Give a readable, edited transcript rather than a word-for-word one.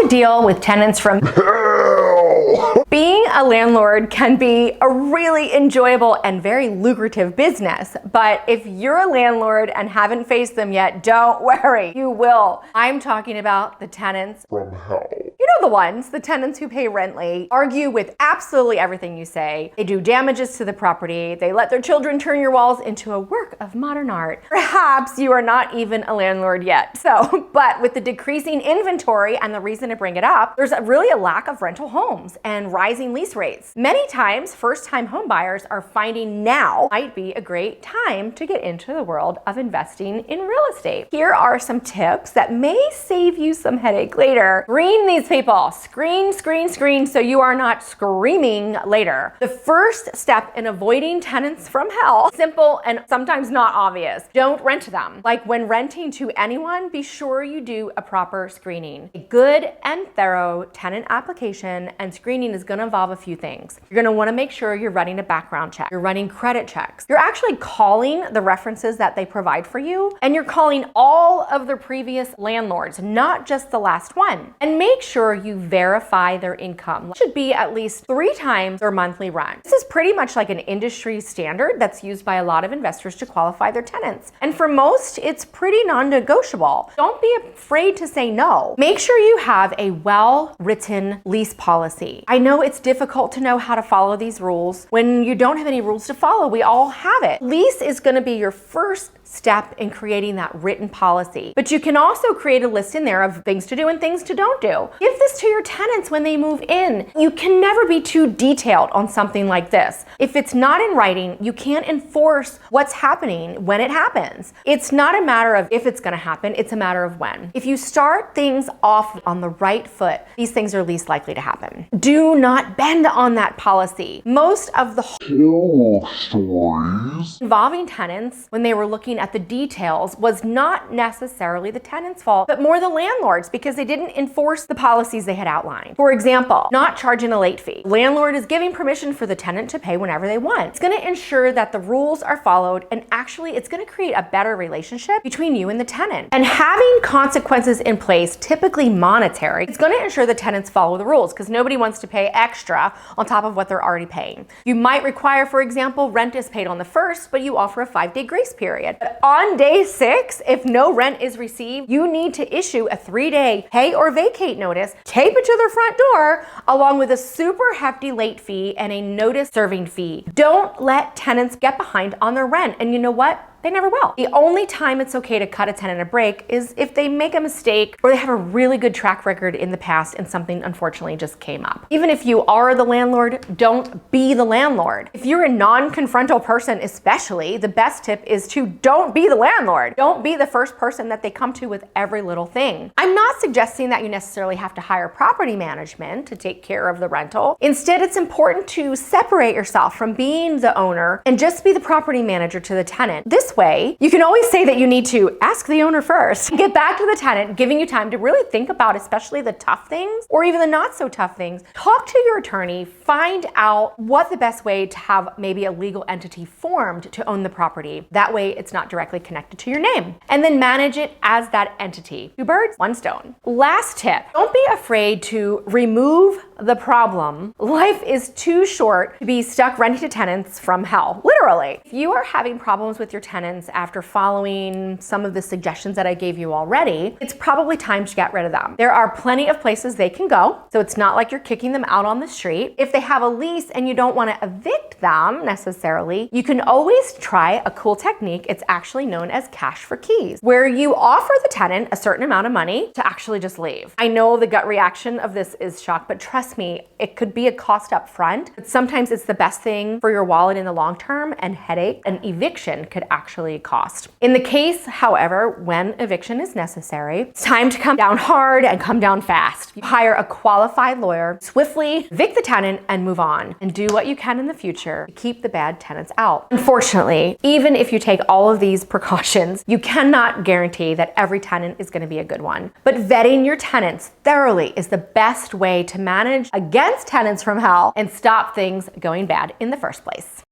to deal with tenants from hell. Being a landlord can be a really enjoyable and very lucrative business, but if you're a landlord and haven't faced them yet, don't worry, you will. I'm talking about the tenants from hell. You know the ones, the tenants who pay rent late, argue with absolutely everything you say, they do damages to the property, they let their children turn your walls into a work of modern art. Perhaps you are not even a landlord yet. But with the decreasing inventory and the reason to bring it up, there's really a lack of rental homes and rising lease rates. Many times, first-time home buyers are finding now might be a great time to get into the world of investing in real estate. Here are some tips that may save you some headache later. Screen these people. Screen, screen, screen, so you are not screaming later. The first step in avoiding tenants from hell, simple and sometimes not obvious. Don't rent to them. Like when renting to anyone, be sure you do a proper screening. A good and thorough tenant application and screening is going to involve a few things. You're going to want to make sure you're running a background check. You're running credit checks. You're actually calling the references that they provide for you, and you're calling all of their previous landlords, not just the last one. And make sure you verify their income. It should be at least 3 times their monthly rent. This is pretty much like an industry standard that's used by a lot of investors to qualify their tenants. And for most, it's pretty non-negotiable. Don't be afraid to say no. Make sure you have a well-written lease policy. I know it's difficult to know how to follow these rules. When you don't have any rules to follow, we all have it. Lease is going to be your first step in creating that written policy. But you can also create a list in there of things to do and things to don't do. Give this to your tenants when they move in. You can never be too detailed on something like this. If it's not in writing, you can't enforce what's happening when it happens. It's not a matter of if it's going to happen, it's a matter of when. If you start things off on the right foot, these things are least likely to happen. Do not bend on that policy. Most of the horror stories involving tenants when they were looking at the details was not necessarily the tenant's fault, but more the landlord's, because they didn't enforce the policies they had outlined. For example, not charging a late fee. Landlord is giving permission for the tenant to pay whenever they want. It's going to ensure that the rules are followed, and actually it's going to create a better relationship between you and the tenant. And having consequences in place, typically monetary, it's going to ensure the tenants follow the rules, because nobody wants to pay extra on top of what they're already paying. You might require, for example, rent is paid on the 1st, but you offer a 5-day grace period. But on day 6, if no rent is received, you need to issue a 3-day pay or vacate notice, tape it to their front door, along with a super hefty late fee and a notice serving fee. Don't let tenants get behind on their rent. And you know what? They never will. The only time it's okay to cut a tenant a break is if they make a mistake or they have a really good track record in the past and something unfortunately just came up. Even if you are the landlord, don't be the landlord. If you're a non-confrontal person especially, the best tip is to don't be the landlord. Don't be the first person that they come to with every little thing. I'm not suggesting that you necessarily have to hire property management to take care of the rental. Instead, it's important to separate yourself from being the owner and just be the property manager to the tenant. This way, you can always say that you need to ask the owner first. Get back to the tenant, giving you time to really think about especially the tough things or even the not so tough things. Talk to your attorney, find out what the best way to have maybe a legal entity formed to own the property. That way it's not directly connected to your name. And then manage it as that entity. 2 birds, 1 stone. Last tip, don't be afraid to remove the problem. Life is too short to be stuck renting to tenants from hell, literally. If you are having problems with your tenants after following some of the suggestions that I gave you already, it's probably time to get rid of them. There are plenty of places they can go, so it's not like you're kicking them out on the street. If they have a lease and you don't want to evict them necessarily, you can always try a cool technique. It's actually known as cash for keys, where you offer the tenant a certain amount of money to actually just leave. I know the gut reaction of this is shock, but trust me, it could be a cost up front, but sometimes it's the best thing for your wallet in the long term, and headache and eviction could actually cost. In the case, however, when eviction is necessary, it's time to come down hard and come down fast. You hire a qualified lawyer, swiftly evict the tenant and move on, and do what you can in the future to keep the bad tenants out. Unfortunately, even if you take all of these precautions, you cannot guarantee that every tenant is going to be a good one. But vetting your tenants thoroughly is the best way to manage against tenants from hell and stop things going bad in the first place.